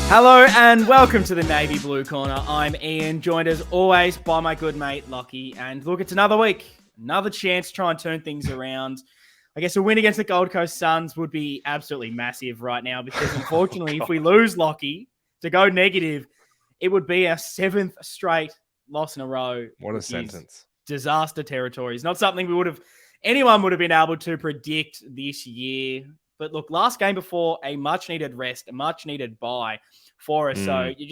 Hello and welcome to the Navy Blue Corner. I'm Ian, joined as always by my good mate Lockie. And look, it's another week, another chance to try and turn things around. I guess a win against the Gold Coast Suns would be absolutely massive right now because unfortunately, if we lose Lockie to go negative, it would be our seventh straight loss in a row. What a sentence. Disaster territory. It's not something anyone would have been able to predict this year. But look, last game before a much-needed rest, a much-needed bye for us. So you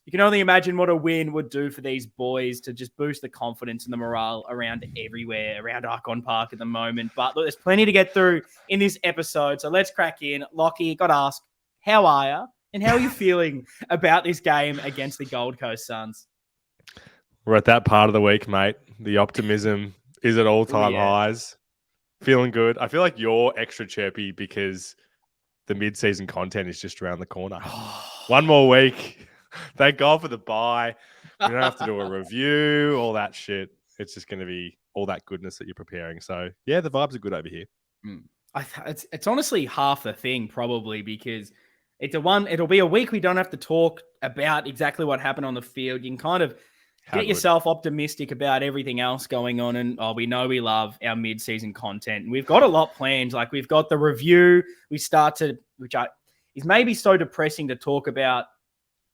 can only imagine what a win would do for these boys to just boost the confidence and the morale around everywhere, around Archon Park at the moment. But look, there's plenty to get through in this episode. So let's crack in. Lockie, got to ask, how are you? And how are you feeling about this game against the Gold Coast Suns? We're at that part of the week, mate. The optimism is at all-time highs. Feeling good. I feel like you're extra chirpy because the mid-season content is just around the corner. One more week. Thank God for the bye. We don't have to do a review, all that shit. It's just going to be all that goodness that you're preparing. So, yeah, the vibes are good over here. It's honestly half the thing, probably, because it'll be a week we don't have to talk about exactly what happened on the field. You can kind of get yourself optimistic about everything else going on. And we know we love our mid-season content. And we've got a lot planned. Like we've got the review. Which is maybe so depressing to talk about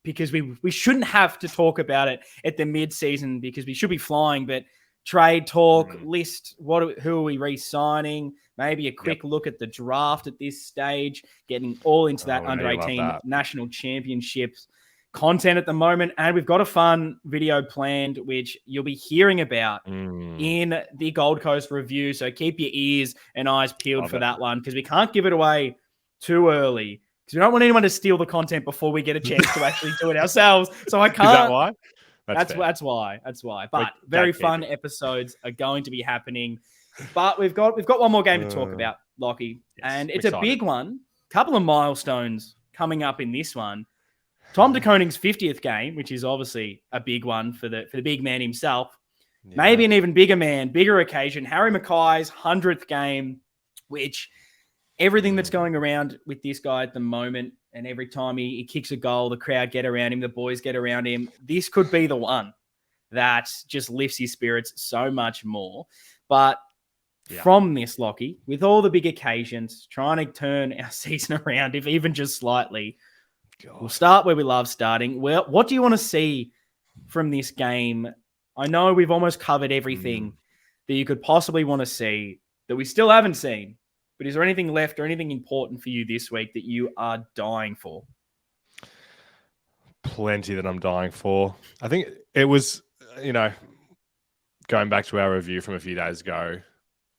because we shouldn't have to talk about it at the mid-season because we should be flying. But trade talk, list, who are we re-signing? Maybe a quick look at the draft at this stage, getting all into that under-18 national championships content at the moment. And we've got a fun video planned, which you'll be hearing about in the Gold Coast review. So keep your ears and eyes peeled for that one because we can't give it away too early because we don't want anyone to steal the content before we get a chance to actually do it ourselves. So I can't. Is that why? That's why. But very fun episodes are going to be happening. But we've got one more game to talk about, Lockie. Yes, and it's a big one. Couple of milestones coming up in this one. Tom de Koning's 50th game, which is obviously a big one for the big man himself. Yeah. Maybe an even bigger occasion. Harry Mackay's 100th game, which everything that's going around with this guy at the moment, and every time he kicks a goal, the crowd get around him, the boys get around him. This could be the one that just lifts his spirits so much more. But from this, Lockie, with all the big occasions, trying to turn our season around, if even just slightly, we'll start where we love starting. Well, what do you want to see from this game? I know we've almost covered everything that you could possibly want to see that we still haven't seen. But is there anything left or anything important for you this week that you are dying for? Plenty that I'm dying for. I think it was, going back to our review from a few days ago,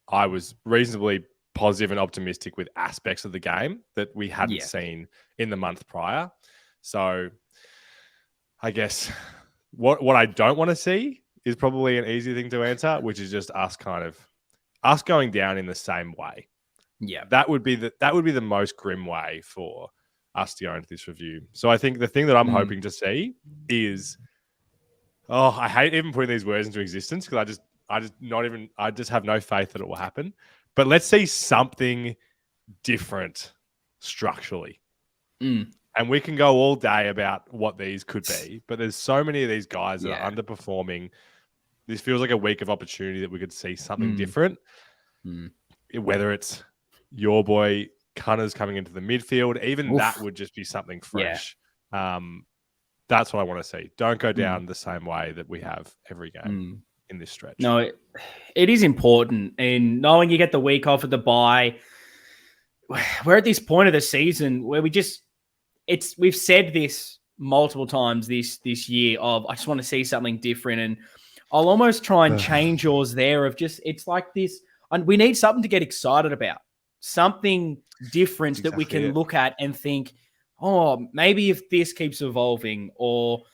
I was reasonably positive and optimistic with aspects of the game that we hadn't seen in the month prior. So I guess what I don't want to see is probably an easy thing to answer, which is just us going down in the same way. Yeah. That would be the most grim way for us to go into this review. So I think the thing that I'm hoping to see is, I hate even putting these words into existence because I just have no faith that it will happen. But let's see something different structurally. And we can go all day about what these could be, but there's so many of these guys that are underperforming. This feels like a week of opportunity that we could see something different. Whether it's your boy Cunners coming into the midfield, even that would just be something fresh. That's what I want to see. Don't go down the same way that we have every game in this stretch. No, it is important. And knowing you get the week off of the bye, we're at this point of the season where we've said this multiple times this year of, I just want to see something different. And I'll almost try and change yours there of just, it's like this, and we need something to get excited about. Something different that we can look at and think, maybe if this keeps evolving, or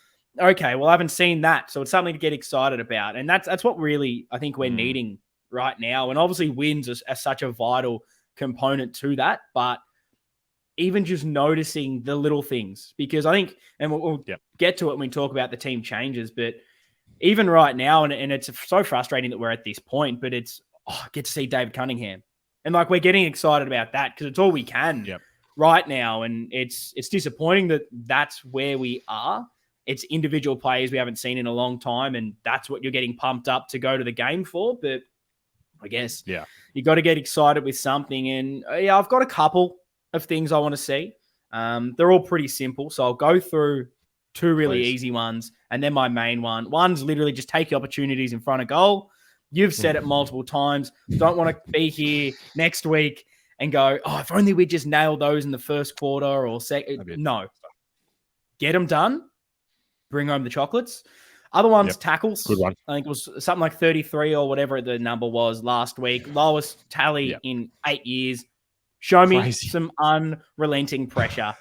okay, well, I haven't seen that, so it's something to get excited about. And that's what really I think we're needing right now. And obviously wins are such a vital component to that, but even just noticing the little things, because I think, and we'll get to it when we talk about the team changes, but even right now, and it's so frustrating that we're at this point, but it's, get to see David Cunningham. And like, we're getting excited about that because it's all we can right now. And it's disappointing that that's where we are. It's individual players we haven't seen in a long time, and that's what you're getting pumped up to go to the game for. But I guess you got to get excited with something. And I've got a couple of things I want to see. They're all pretty simple. So I'll go through two really easy ones, and then my main one. One's literally just take the opportunities in front of goal. You've said it multiple times. Don't want to be here next week and go, oh, if only we just nailed those in the first quarter or second. No. Get them done. Bring home the chocolates. Other ones, tackles. Good one. I think it was something like 33 or whatever the number was last week. Lowest tally in 8 years. Show me some unrelenting pressure.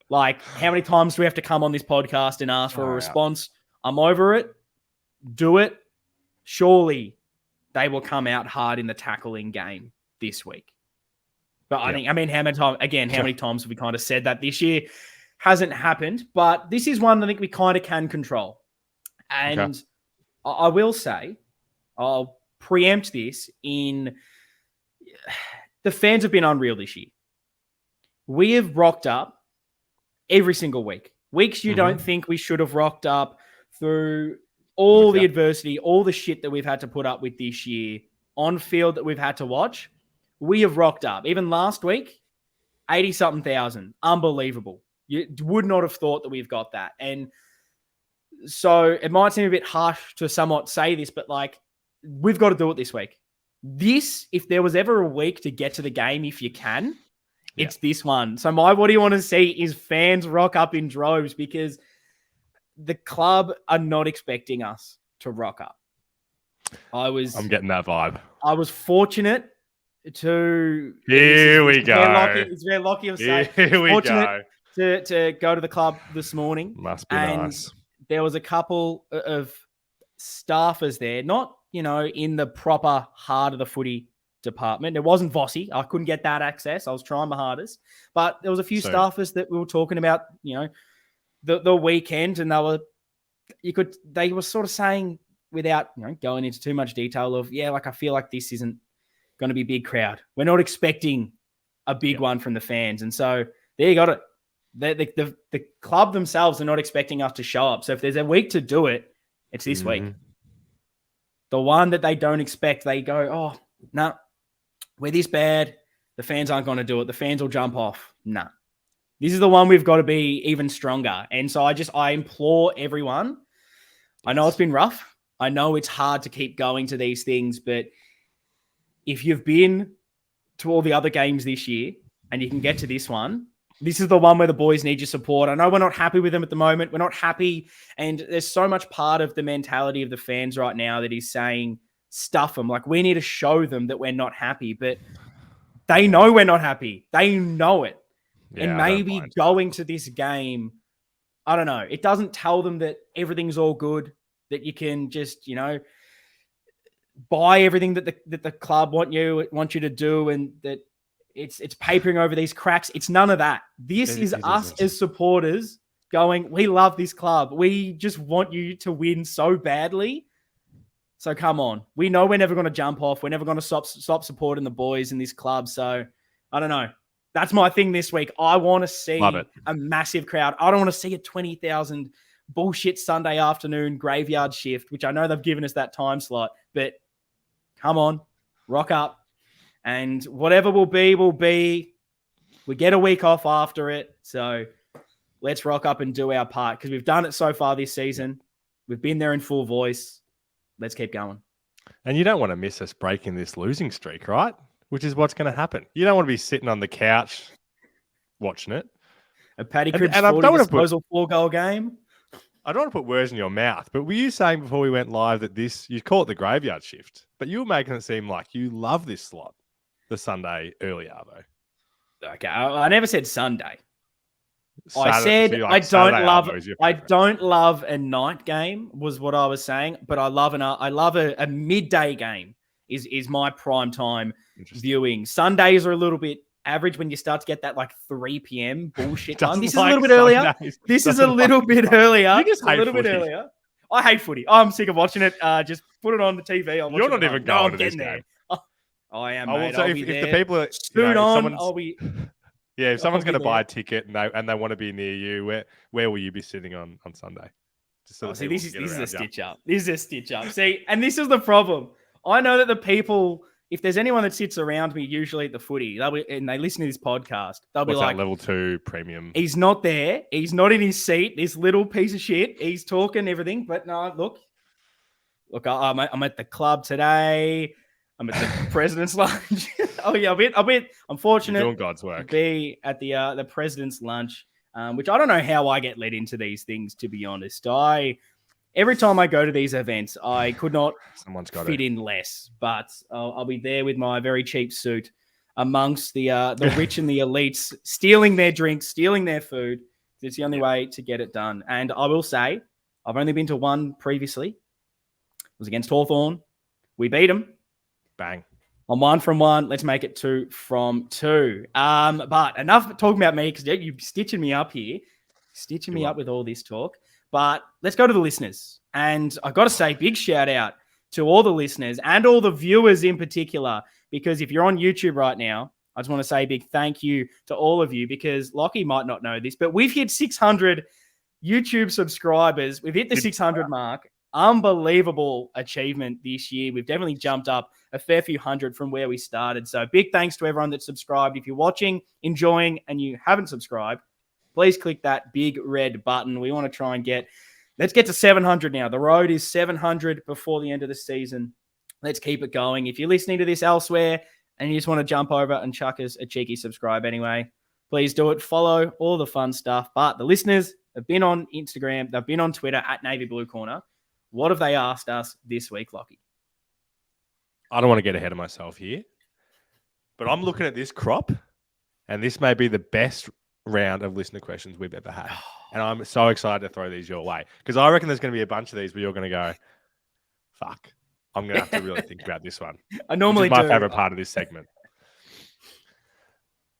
Like, how many times do we have to come on this podcast and ask for a response? I'm over it. Do it. Surely they will come out hard in the tackling game this week. But how many times have we kind of said that this year? Hasn't happened, but this is one I think we kind of can control. And I will say, I'll preempt this in the fans have been unreal this year. We have rocked up every single week. Weeks you don't think we should have rocked up through all the adversity, all the shit that we've had to put up with this year on field that we've had to watch. We have rocked up. Even last week, 80-something thousand. Unbelievable. You would not have thought that we've got that. And so it might seem a bit harsh to somewhat say this, but like, we've got to do it this week. If there was ever a week to get to the game, if you can, it's this one. So what do you want to see is fans rock up in droves, because the club are not expecting us to rock up. I'm getting that vibe. I was fortunate to... Here we go. It's very lucky of saying. Here we go. To go to the club this morning. Must be nice. There was a couple of staffers there, not, in the proper heart of the footy department. It wasn't Vossi. I couldn't get that access. I was trying my hardest. But there was a few staffers that we were talking about, the weekend, and they were sort of saying, without going into too much detail of, I feel like this isn't going to be a big crowd. We're not expecting a big one from the fans. And so there you got it. The club themselves are not expecting us to show up. So if there's a week to do it, it's this week. The one that they don't expect, they go, oh, no, we're this bad. The fans aren't going to do it. The fans will jump off. No. This is the one we've got to be even stronger. And so I implore everyone. I know it's been rough. I know it's hard to keep going to these things, but if you've been to all the other games this year and you can get to this one, this is the one where the boys need your support. I know we're not happy with them at the moment. We're not happy. And there's so much part of the mentality of the fans right now that is saying, stuff them. Like, we need to show them that we're not happy. But they know we're not happy. They know it. Yeah, and maybe going to this game, I don't know. It doesn't tell them that everything's all good, that you can just, buy everything that the club want you to do, and that it's papering over these cracks. It's none of that. This is us as supporters going, we love this club. We just want you to win so badly. So come on. We know we're never going to jump off. We're never going to stop supporting the boys in this club. So I don't know. That's my thing this week. I want to see a massive crowd. I don't want to see a 20,000 bullshit Sunday afternoon graveyard shift, which I know they've given us that time slot, but come on, rock up. And whatever will be, will be. We get a week off after it. So let's rock up and do our part, because we've done it so far this season. We've been there in full voice. Let's keep going. And you don't want to miss us breaking this losing streak, right? Which is what's going to happen. You don't want to be sitting on the couch watching it. A Paddy Cribs 40 disposal 4-goal game. I don't want to put words in your mouth, but were you saying before we went live that you call it the graveyard shift, but you were making it seem like you love this slot, the Sunday early arvo? Okay, I never said Sunday. I said I don't love a night game was what I was saying, but I love a midday game is my prime time viewing. Sundays are a little bit average when you start to get that like 3 p.m. bullshit time. This is a little bit earlier. This is a little bit earlier. You just hate a little bit earlier. I hate footy. I'm sick of watching it. Just put it on the TV. You're not even going to this game. I am, mate. So if the people are suit on, I'll be. Yeah, if someone's going to buy a ticket and they want to be near you, where will you be sitting on Sunday? Just so this is a stitch up. This is a stitch up. See, and this is the problem. I know that the people, if there's anyone that sits around me, usually at the footy, and they listen to this podcast, they'll be like, level 2 premium. He's not there. He's not in his seat. This little piece of shit. He's talking everything, but no, look, I'm at the club today. I'm at the president's lunch. Oh yeah, a bit unfortunate. You're doing God's work. To be at the president's lunch, which I don't know how I get led into these things. To be honest, every time I go to these events, I could not fit in less. But I'll be there with my very cheap suit amongst the rich and the elites, stealing their drinks, stealing their food. It's the only way to get it done. And I will say, I've only been to one previously. It was against Hawthorn. We beat them. Bang. On 1 from 1. Let's make it 2 from 2. But enough talking about me because you're stitching me up here. Stitching me up with all this talk. But let's go to the listeners. And I've got to say, big shout out to all the listeners and all the viewers in particular. Because if you're on YouTube right now, I just want to say a big thank you to all of you because Lockie might not know this, but we've hit 600 YouTube subscribers. We've hit the 600 mark. Unbelievable achievement this year. We've definitely jumped up a fair few hundred from where we started. So big thanks to everyone that subscribed. If you're watching, enjoying, and you haven't subscribed, please click that big red button. We want to try and let's get to 700 now. The road is 700 before the end of the season. Let's keep it going. If you're listening to this elsewhere and you just want to jump over and chuck us a cheeky subscribe anyway, please do it. Follow all the fun stuff. But the listeners have been on Instagram. They've been on Twitter at Navy Blue Corner. What have they asked us this week, Lockie? I don't want to get ahead of myself here, but I'm looking at this crop, and this may be the best round of listener questions we've ever had. And I'm so excited to throw these your way because I reckon there's going to be a bunch of these where you're going to go, fuck, I'm going to have to really think about this one. I normally do. My favorite part of this segment.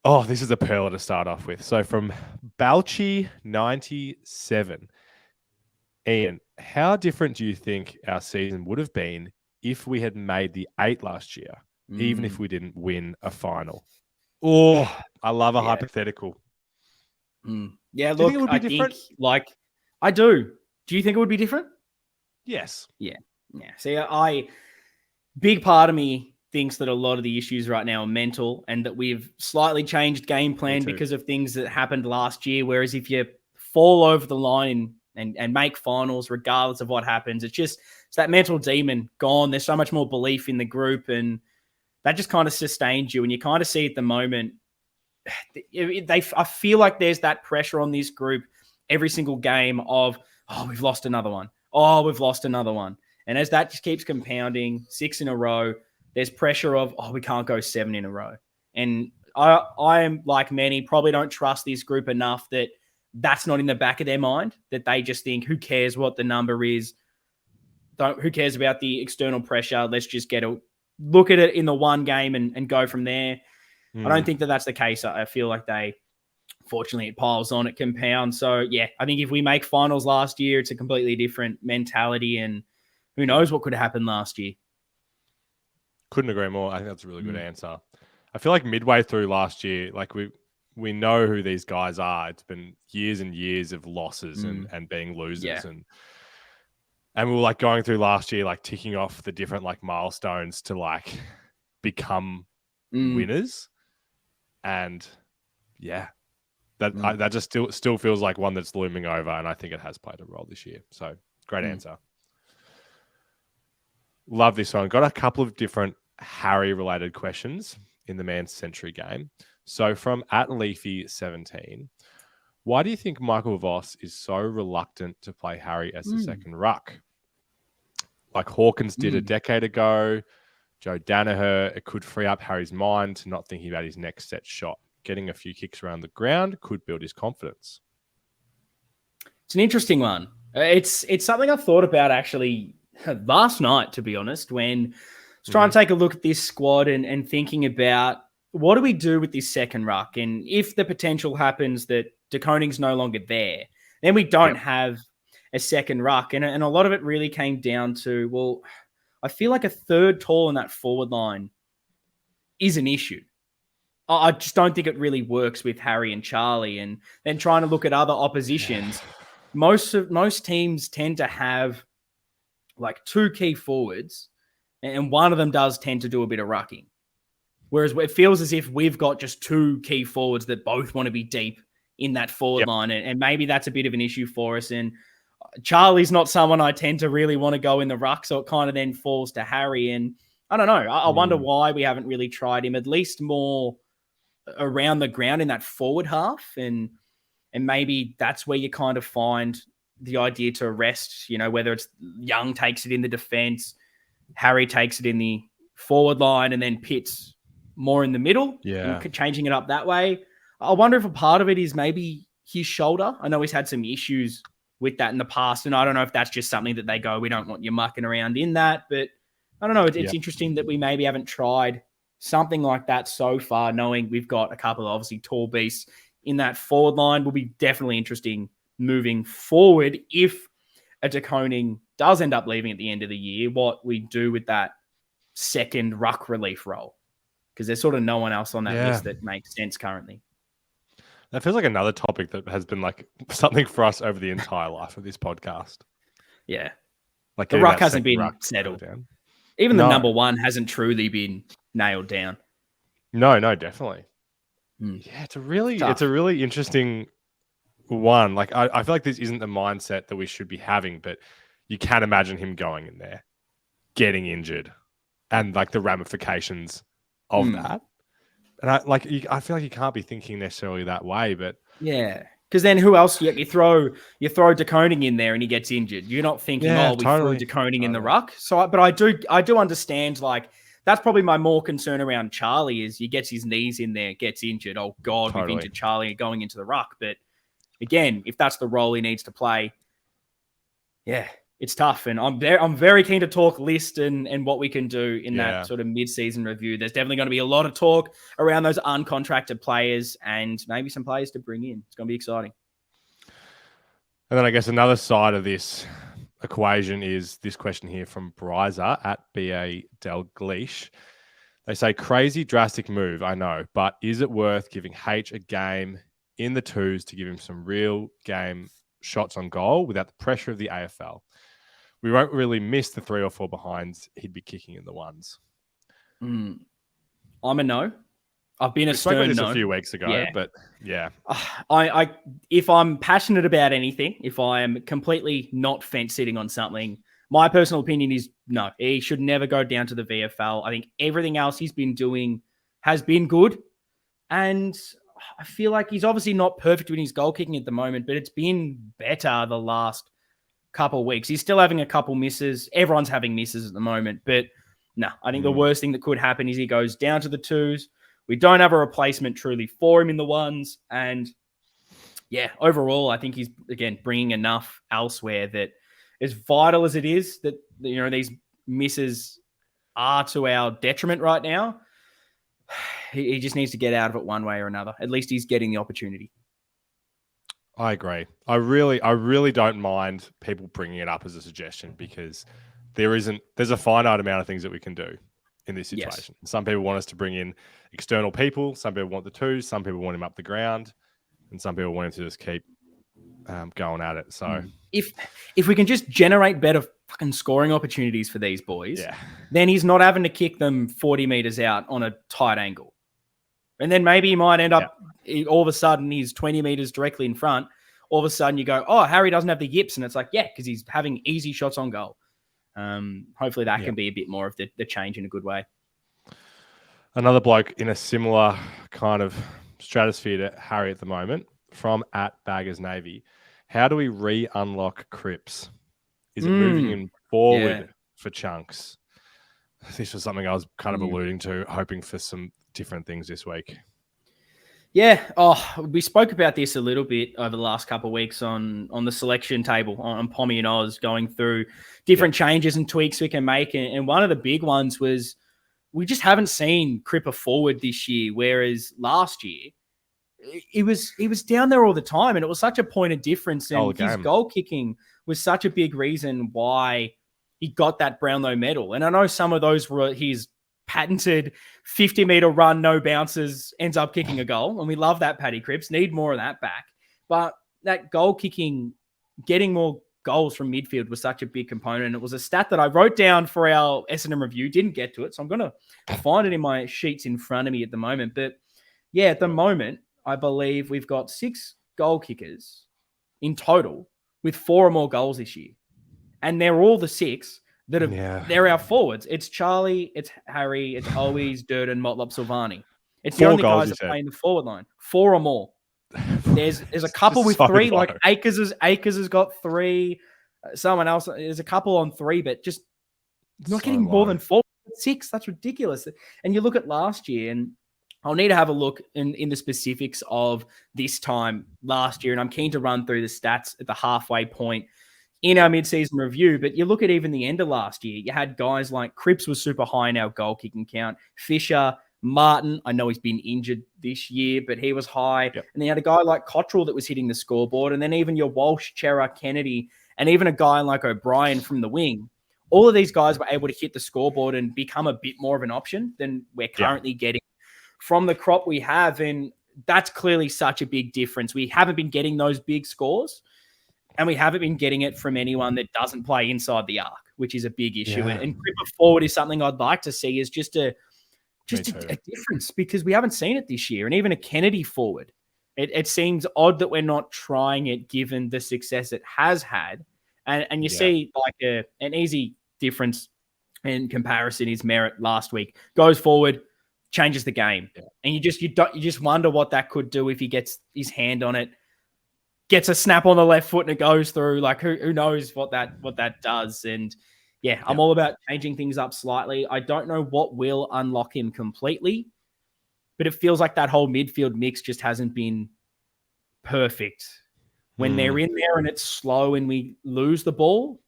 Oh, this is a pearler to start off with. So from Balchi97, Ian, how different do you think our season would have been if we had made the 8 last year, even if we didn't win a final? Oh, I love a hypothetical. Yeah, look, I think, I do. Do you think it would be different? Yes. Yeah. See, big part of me thinks that a lot of the issues right now are mental and that we've slightly changed game plan because of things that happened last year. Whereas if you fall over the line and make finals, regardless of what happens, it's that mental demon gone. There's so much more belief in the group and that just kind of sustains you. And you kind of see at the moment, I feel like there's that pressure on this group every single game of, we've lost another one. We've lost another one. And as that just keeps compounding, 6 in a row, there's pressure of, we can't go 7 in a row. And I am, like many, probably don't trust this group enough that that's not in the back of their mind, that they just think, who cares what the number is? Who cares about the external pressure? Let's just look at it in the one game and go from there. I don't think that that's the case. I feel like fortunately, it piles on, it compounds. So, yeah, I think if we make finals last year, it's a completely different mentality and who knows what could happen last year. Couldn't agree more. I think that's a really good answer. I feel like midway through last year, like we know who these guys are. It's been years and years of losses and being losers. Yeah. And we were like going through last year, like ticking off the different like milestones to like become winners. And yeah, that just still feels like one that's looming over. And I think it has played a role this year. So great answer. Love this one. Got a couple of different Harry-related questions in the Man's Century game. So from @Leafy17, why do you think Michael Voss is so reluctant to play Harry as the second ruck? Like Hawkins did a decade ago, Joe Danaher, it could free up Harry's mind to not thinking about his next set shot. Getting a few kicks around the ground could build his confidence. It's an interesting one. It's something I thought about actually last night, to be honest, when I was trying to take a look at this squad and thinking about what do we do with this second ruck? And if the potential happens that De Koning's no longer there, then we don't have a second ruck. And a lot of it really came down to, well, I feel like a third tall in that forward line is an issue. I just don't think it really works with Harry and Charlie. And then trying to look at other oppositions, most teams tend to have like two key forwards, and one of them does tend to do a bit of rucking. Whereas it feels as if we've got just two key forwards that both want to be deep in that forward line. And maybe that's a bit of an issue for us. And Charlie's not someone I tend to really want to go in the ruck. So it kind of then falls to Harry. And I don't know. I wonder why we haven't really tried him, at least more around the ground in that forward half. And maybe that's where you kind of find the idea to rest, whether it's Young takes it in the defense, Harry takes it in the forward line, and then Pitts more in the middle, changing it up that way. I wonder if a part of it is maybe his shoulder. I know he's had some issues with that in the past, and I don't know if that's just something that they go, we don't want you mucking around in that, but I don't know. It's interesting that we maybe haven't tried something like that so far, knowing we've got a couple of obviously tall beasts in that forward line. Will be definitely interesting moving forward if a De Koning does end up leaving at the end of the year, what we do with that second ruck relief role, because there's sort of no one else on that list that makes sense currently. That feels like another topic that has been like something for us over the entire life of this podcast. Yeah. Like the ruck hasn't been settled. Even the number one hasn't truly been nailed down. No, definitely. Yeah, it's a really interesting one. Like I feel like this isn't the mindset that we should be having, but you can imagine him going in there, getting injured, and like the ramifications of that. And I feel like you can't be thinking necessarily that way, but yeah, because then who else you throw De Koning in there and he gets injured? You're not thinking, we threw De Koning in the ruck. So, but I do understand. Like that's probably my more concern around Charlie is he gets his knees in there, gets injured. Oh God, we've injured Charlie going into the ruck. But again, if that's the role he needs to play, it's tough. And I'm very keen to talk list and what we can do in that sort of mid-season review. There's definitely going to be a lot of talk around those uncontracted players and maybe some players to bring in. It's going to be exciting. And then I guess another side of this equation is this question here from Bryza at BA Dalgleish. They say, crazy drastic move, I know, but is it worth giving H a game in the twos to give him some real game shots on goal without the pressure of the AFL? We won't really miss the 3 or 4 behinds he'd be kicking in the ones. I'm a no. I've been a stern no. A few weeks ago, but yeah. I if I'm passionate about anything, if I am completely not fence sitting on something, my personal opinion is no. He should never go down to the VFL. I think everything else he's been doing has been good, and I feel like he's obviously not perfect with his goal kicking at the moment, but it's been better the last couple of weeks. He's still having a couple misses. Everyone's having misses at the moment, but no, I think the worst thing that could happen is he goes down to the twos. We don't have a replacement truly for him in the ones. And overall, I think he's, again, bringing enough elsewhere that as vital as it is that, these misses are to our detriment right now, he just needs to get out of it one way or another. At least he's getting the opportunity. I agree. I really don't mind people bringing it up as a suggestion because there's a finite amount of things that we can do in this situation. Yes. Some people want us to bring in external people. Some people want the twos. Some people want him up the ground, and some people want him to just keep going at it. So if we can just generate better fucking scoring opportunities for these boys, then he's not having to kick them 40 meters out on a tight angle. And then maybe he might end up, all of a sudden, he's 20 meters directly in front. All of a sudden, you go, oh, Harry doesn't have the yips. And it's like, because he's having easy shots on goal. Hopefully that can be a bit more of the change in a good way. Another bloke in a similar kind of stratosphere to Harry at the moment, from @Baggers Navy. How do we re-unlock Cripps? Is it moving him forward for chunks? This was something I was kind of alluding to, hoping for some different things this week. Yeah. We spoke about this a little bit over the last couple of weeks on the selection table on Pommy and Oz, going through different changes and tweaks we can make. And one of the big ones was we just haven't seen Cripper forward this year, whereas last year he was down there all the time, and it was such a point of difference. And his goal kicking was such a big reason why he got that Brownlow medal. And I know some of those were his patented 50-meter run, no bounces, ends up kicking a goal. And we love that, Paddy Cripps. Need more of that back. But that goal kicking, getting more goals from midfield was such a big component. It was a stat that I wrote down for our S&M review, didn't get to it. So I'm going to find it in my sheets in front of me at the moment. But yeah, at the moment, I believe we've got 6 goal kickers in total with 4 or more goals this year. And they're all the 6 that have, they're our forwards. It's Charlie, it's Harry, it's Owies, Durden, Motlop, Silvani. It's the only guys that play in the forward line. 4 or more. There's a couple with 3, like Akers has got 3. Someone else, there's a couple on 3, but just not getting more than 4. 6, that's ridiculous. And you look at last year, and I'll need to have a look in the specifics of this time last year, and I'm keen to run through the stats at the halfway point in our mid-season review. But you look at even the end of last year, you had guys like Cripps was super high in our goal-kicking count. Fisher, Martin, I know he's been injured this year, but he was high. Yep. And then you had a guy like Cottrell that was hitting the scoreboard, and then even your Walsh, Chera, Kennedy, and even a guy like O'Brien from the wing. All of these guys were able to hit the scoreboard and become a bit more of an option than we're currently getting from the crop we have. And that's clearly such a big difference. We haven't been getting those big scores, and we haven't been getting it from anyone that doesn't play inside the arc, which is a big issue. Yeah. And Cripper forward is something I'd like to see is just a difference, because we haven't seen it this year. And even a Kennedy forward, it seems odd that we're not trying it given the success it has had. And you see like an easy difference in comparison is Merritt last week. Goes forward, changes the game. Yeah. And you just wonder what that could do if he gets his hand on it, gets a snap on the left foot and it goes through. Like who knows what that does. And I'm all about changing things up slightly. I don't know what will unlock him completely, but it feels like that whole midfield mix just hasn't been perfect. When they're in there and it's slow and we lose the ball,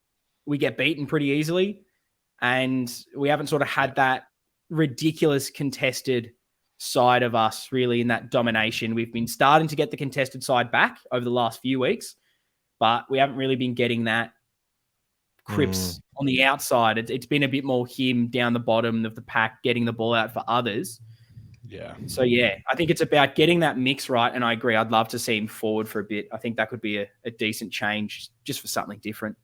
we get beaten pretty easily. And we haven't sort of had that ridiculous contested side of us really in that domination. We've been starting to get the contested side back over the last few weeks, but we haven't really been getting that Cripps on the outside. It's been a bit more him down the bottom of the pack, getting the ball out for others. Yeah. So, I think it's about getting that mix right. And I agree. I'd love to see him forward for a bit. I think that could be a decent change just for something different.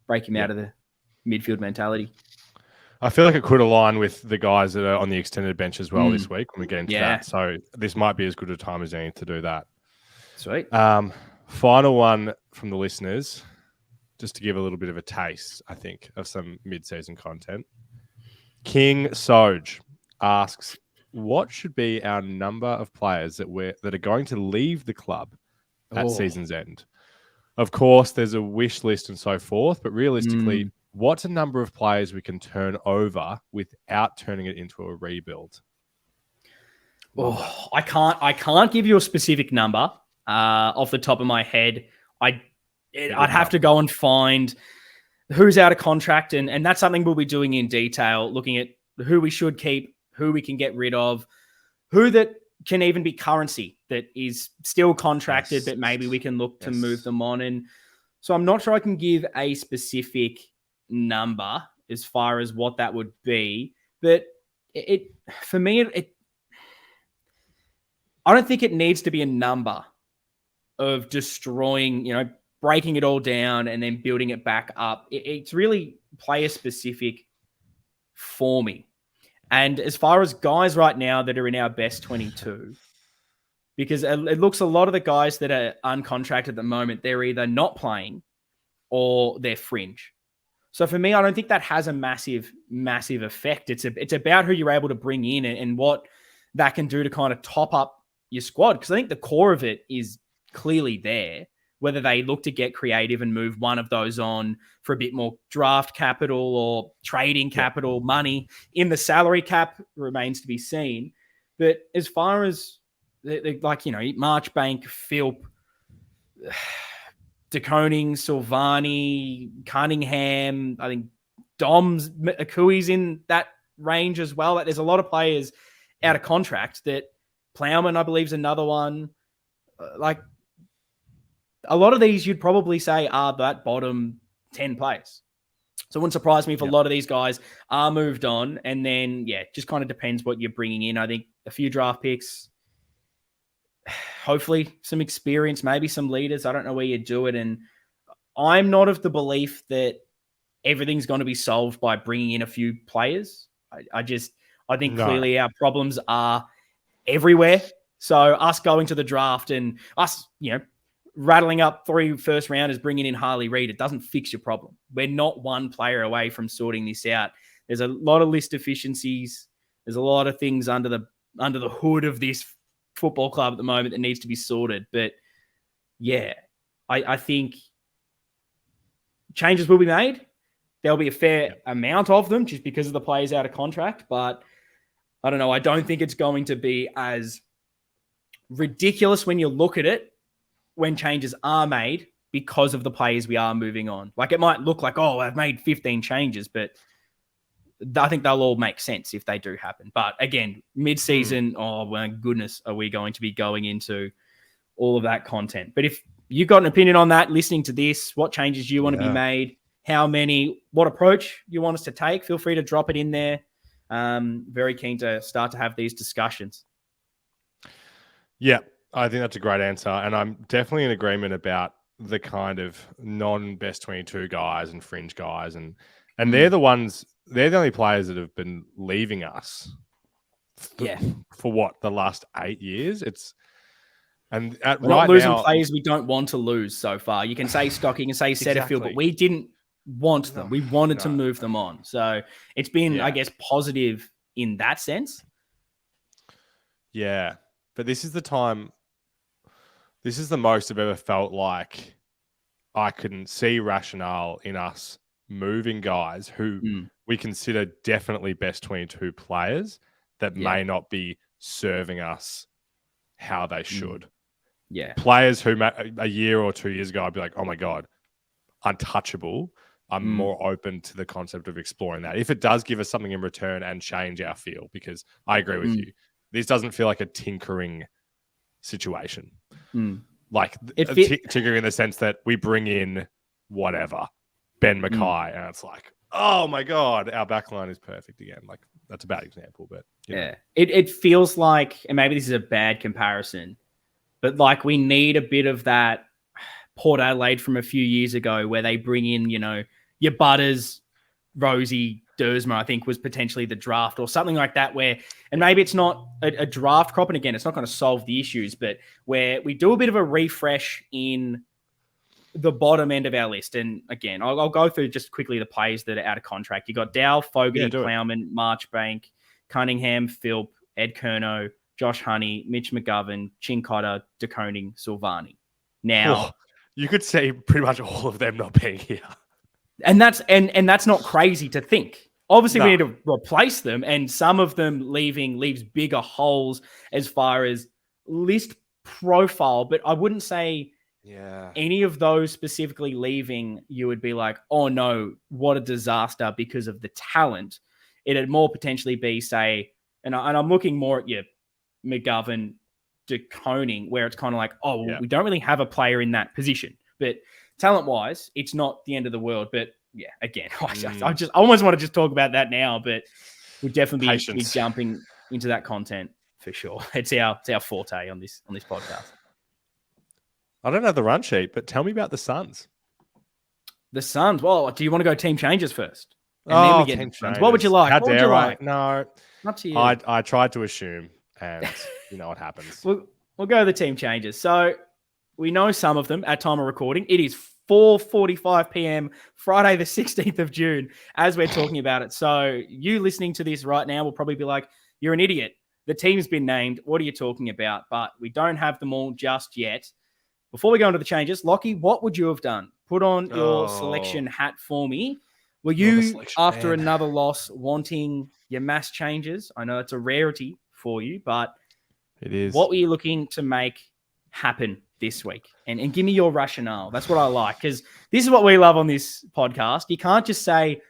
Break him out of the midfield mentality. I feel like it could align with the guys that are on the extended bench as well this week when we get into that. So this might be as good a time as any to do that. Sweet. Final one from the listeners, just to give a little bit of a taste, I think, of some mid-season content. King Soj asks, what should be our number of players that are going to leave the club at season's end? Of course, there's a wish list and so forth, but realistically, what's a number of players we can turn over without turning it into a rebuild? I can't give you a specific number off the top of my head. I'd have to go and find who's out of contract, and that's something we'll be doing in detail, looking at who we should keep, who we can get rid of, who that can even be currency that is still contracted, but maybe we can look to move them on. And so I'm not sure I can give a specific number as far as what that would be, but for me, I don't think it needs to be a number of destroying, breaking it all down and then building it back up. It's really player specific for me. And as far as guys right now that are in our best 22, because it looks a lot of the guys that are uncontracted at the moment, they're either not playing or they're fringe. So for me, I don't think that has a massive, massive effect. It's about who you're able to bring in and what that can do to kind of top up your squad. Because I think the core of it is clearly there. Whether they look to get creative and move one of those on for a bit more draft capital or trading capital, money in the salary cap remains to be seen. But as far as Marchbank, Philp, DeConing, Silvani, Cunningham, I think Dom's, Akui's in that range as well. There's a lot of players out of contract that Plowman, I believe, is another one. A lot of these you'd probably say are that bottom 10 players. So it wouldn't surprise me if a lot of these guys are moved on. And then, just kind of depends what you're bringing in. I think a few draft picks, hopefully some experience, maybe some leaders. I don't know where you do it. And I'm not of the belief that everything's going to be solved by bringing in a few players. I think clearly our problems are everywhere. So us going to the draft and us, rattling up 3 first rounders, bringing in Harley Reid, it doesn't fix your problem. We're not one player away from sorting this out. There's a lot of list deficiencies. There's a lot of things under the hood of this football club at the moment that needs to be sorted. But I think changes will be made. There'll be a fair amount of them just because of the players out of contract. But I don't know. I don't think it's going to be as ridiculous when you look at it when changes are made because of the players we are moving on. Like it might look like, I've made 15 changes, but I think they'll all make sense if they do happen. But again, mid-season, oh my goodness, are we going to be going into all of that content? But if you've got an opinion on that, listening to this, what changes you want to be made, how many, what approach you want us to take, feel free to drop it in there. Very keen to start to have these discussions. Yeah, I think that's a great answer. And I'm definitely in agreement about the kind of non-best 22 guys and fringe guys. And they're the only players that have been leaving us for what, the last 8 years? We're not losing players we don't want to lose so far. You can say Stock, you can say Setterfield, but we didn't want them. We wanted to move them on. So it's been, I guess, positive in that sense. Yeah. But this is the most I've ever felt like I can see rationale in us moving guys who we consider definitely best 22 players that may not be serving us how they should. Yeah. Players who a year or 2 years ago, I'd be like, oh my God, untouchable. I'm more open to the concept of exploring that. If it does give us something in return and change our feel, because I agree with you. This doesn't feel like a tinkering situation. Like tinkering in the sense that we bring in whatever, Ben Mackay, and it's like, oh my God, our backline is perfect again. Like that's a bad example, but it feels like, and maybe this is a bad comparison, but like we need a bit of that Port Adelaide from a few years ago where they bring in, your Butters, Rosie, Dersma, I think was potentially the draft or something like that and maybe it's not a draft crop. And again, it's not going to solve the issues, but where we do a bit of a refresh in the bottom end of our list. And again, I'll go through just quickly the players that are out of contract. You got Dow, Fogarty, Plowman, Marchbank, Cunningham, Philp, Ed Kerno, Josh Honey, Mitch McGovern, Chincotta, DeConing, Silvani. Now, you could say pretty much all of them not being here. And that's not crazy to think. Obviously, we need to replace them, and some of them leaves bigger holes as far as list profile. But I wouldn't say any of those specifically leaving, you would be like, oh no, what a disaster because of the talent. It'd more potentially be, say, and I'm looking more at your McGovern, DeConing, where it's kind of like, we don't really have a player in that position. But talent-wise, it's not the end of the world. But yeah, again, I almost want to just talk about that now, but we'll definitely be jumping into that content for sure. It's our forte on this podcast. I don't know the run sheet, but tell me about the Suns. The Suns. Well, do you want to go team changes first? And then we get team changes. What would you like? How dare I? No, not to you. I tried to assume, and you know what happens. We'll go to the team changes. So we know some of them at time of recording. It is 4:45 p.m. Friday, the 16th of June, as we're talking about it. So you listening to this right now will probably be like, you're an idiot. The team's been named. What are you talking about? But we don't have them all just yet. Before we go into the changes, Lockie, what would you have done? Put on your selection hat for me. Were you, after another loss, wanting your mass changes? I know it's a rarity for you, but it is. What were you looking to make happen this week? And give me your rationale. That's what I like, because this is what we love on this podcast. You can't just say,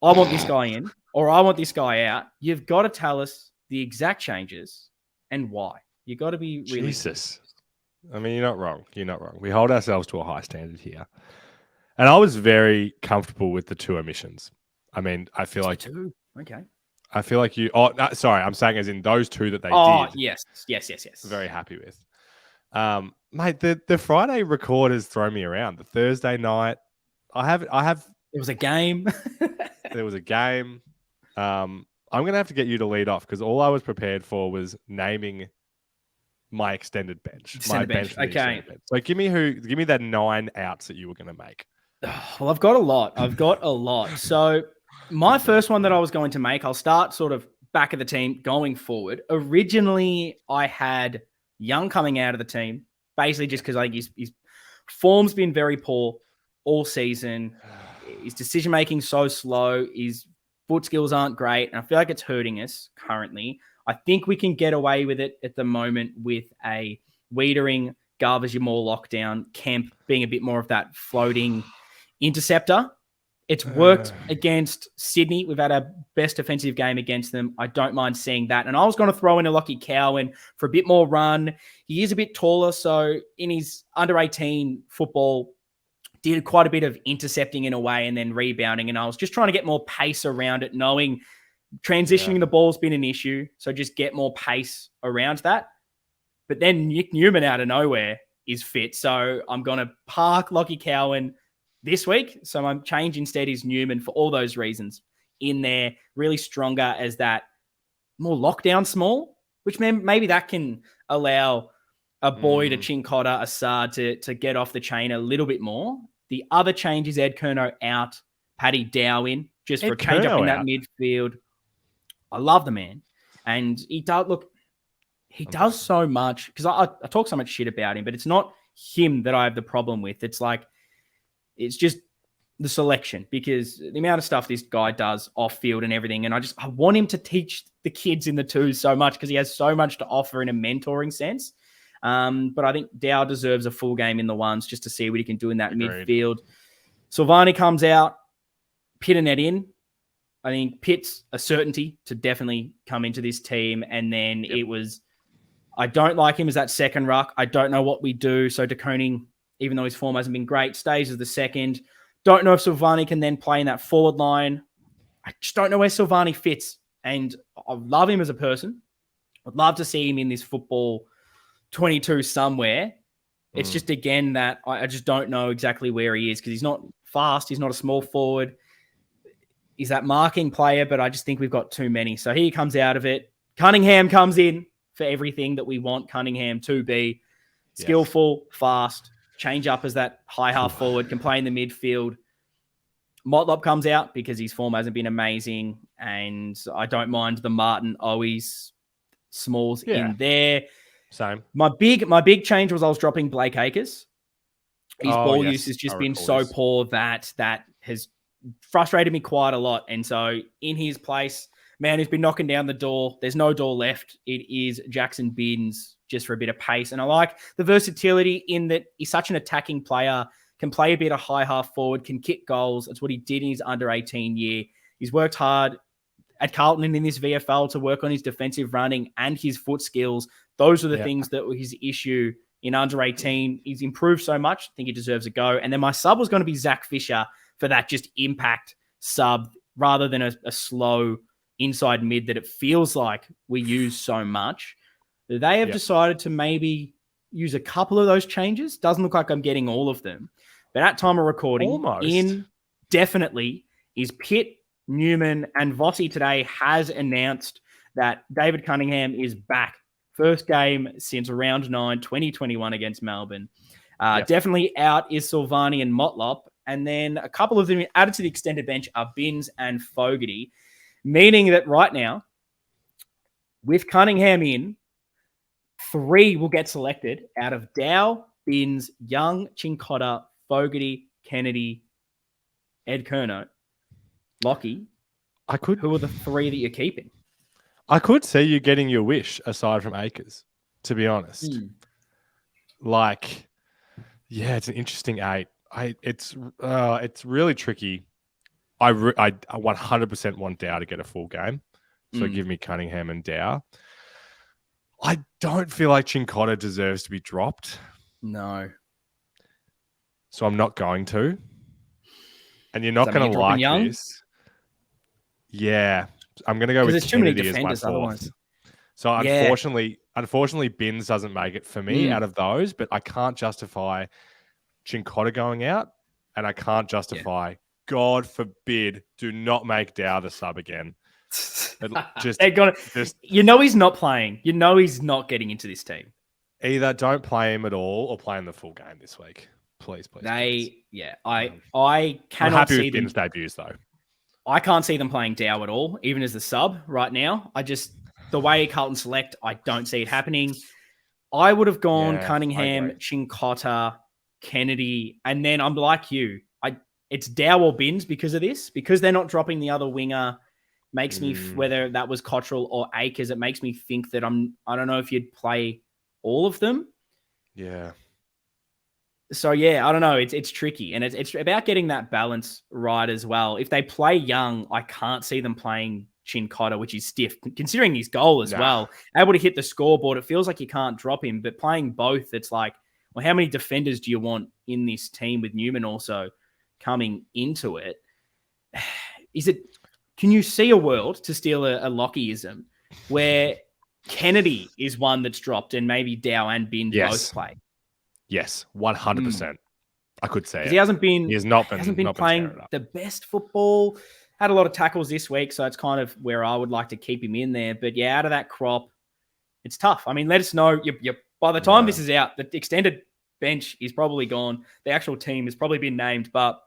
I want this guy in or I want this guy out. You've got to tell us the exact changes and why. You've got to be really... Jesus. I mean, you're not wrong. You're not wrong. We hold ourselves to a high standard here. And I was very comfortable with the 2 omissions. I mean, I feel like... Two. Okay. I feel like you... Oh, no, sorry. I'm saying as in those 2 that they did. Oh, yes. Very happy with. Mate, the Friday record has thrown me around. The Thursday night, I have. It was a game. There was a game. I'm gonna have to get you to lead off because all I was prepared for was naming my extended bench. Okay. So give me that 9 outs that you were gonna make. Well, I've got a lot. So my first one that I was going to make, I'll start sort of back of the team going forward. Originally, I had Young coming out of the team, basically just because I think his form's been very poor all season. His decision-making so slow. His foot skills aren't great. And I feel like it's hurting us currently. I think we can get away with it at the moment with a Wiedering, Garvers, your more lockdown, Kemp being a bit more of that floating interceptor. It's worked against Sydney. We've had our best defensive game against them. I don't mind seeing that. And I was going to throw in a Lockie Cowan for a bit more run. He is a bit taller, so in his under-18 football, did quite a bit of intercepting in a way and then rebounding. And I was just trying to get more pace around it, knowing transitioning the ball's been an issue. So just get more pace around that. But then Nick Newman out of nowhere is fit. So I'm going to park Lockie Cowan this week. So I'm change instead is Newman for all those reasons in there, really stronger as that more lockdown small, which maybe that can allow a Boyd, a Chincotta, a Saad to get off the chain a little bit more. The other change is Ed Curnow out, Paddy Dow in, just for a change up in that midfield. I love the man. And he does so much, because I talk so much shit about him, but it's not him that I have the problem with. It's just the selection, because the amount of stuff this guy does off field and everything. And I want him to teach the kids in the twos so much, because he has so much to offer in a mentoring sense. But I think Dow deserves a full game in the ones just to see what he can do in that midfield. Silvani comes out, Pitt and Ned in. I think Pitt's a certainty to definitely come into this team. And then I don't like him as that second ruck. I don't know what we do. So De Koning, even though his form hasn't been great, stays as the second. Don't know if Silvani can then play in that forward line. I just don't know where Silvani fits. And I love him as a person. I'd love to see him in this football 22 somewhere. It's just, again, that I just don't know exactly where he is, because he's not fast. He's not a small forward. He's that marking player, but I just think we've got too many. So he comes out of it. Cunningham comes in for everything that we want Cunningham to be. Skillful, fast, change up as that high half forward, can play in the midfield. Motlop comes out because his form hasn't been amazing, and I don't mind the Martin Owies Smalls in there. Same. My big change was I was dropping Blake Acres. His ball use has just been so poor that has frustrated me quite a lot. And so in his place, man who's been knocking down the door, there's no door left. It is Jackson Binns, just for a bit of pace. And I like the versatility in that he's such an attacking player, can play a bit of high half forward, can kick goals. That's what he did in his under 18 year. He's worked hard at Carlton and in this VFL to work on his defensive running and his foot skills. Those are the things that were his issue in under 18. He's improved so much. I think he deserves a go. And then my sub was going to be Zach Fisher for that just impact sub rather than a slow inside mid that it feels like we use so much. They have decided to maybe use a couple of those changes. Doesn't look like I'm getting all of them. But at time of recording, definitely is Pitt, Newman, and Vossi today has announced that David Cunningham is back. First game since round 9, 2021 against Melbourne. Definitely out is Silvani and Motlop. And then a couple of them added to the extended bench are Binns and Fogarty, meaning that right now, with Cunningham in, 3 will get selected out of Dow, Binns, Young, Chincotta, Fogarty, Kennedy, Ed Curnow, Lockie. Who are the 3 that you're keeping? I could see you getting your wish aside from Akers, to be honest. It's an interesting 8. It's really tricky. I 100% want Dow to get a full game. So give me Cunningham and Dow. I don't feel like Chincotta deserves to be dropped. No. So I'm not going to. And you're not going to like Young? this. Yeah. I'm going to go with there's too many Kennedy as my defenders fourth. otherwise. So unfortunately, Binns doesn't make it for me out of those, but I can't justify Chincotta going out, and I can't justify, God forbid, do not make Dow the sub again. You know he's not playing. You know he's not getting into this team. Either don't play him at all or play him the full game this week. Please. I cannot I'm happy see with Binns' debuts, though. I can't see them playing Dow at all, even as the sub right now. The way Carlton select, I don't see it happening. I would have gone Cunningham, Chincotta, Kennedy, and then I'm like you. It's Dow or Binns because of this. Because they're not dropping the other winger, makes me, whether that was Cottrell or Akers, it makes me think that I don't know if you'd play all of them. Yeah. So, yeah, I don't know. It's tricky. And it's about getting that balance right as well. If they play young, I can't see them playing Chincotta, which is stiff, considering his goal as well. Able to hit the scoreboard, it feels like you can't drop him. But playing both, it's like, well, how many defenders do you want in this team with Newman also coming into it? Can you see a world, to steal a Lockieism, where Kennedy is one that's dropped and maybe Dow and Bin both play? Yes, 100%. I could say it. He hasn't been playing the best football. Had a lot of tackles this week, so it's kind of where I would like to keep him in there. But yeah, out of that crop, it's tough. I mean, let us know. By the time this is out, the extended bench is probably gone. The actual team has probably been named, but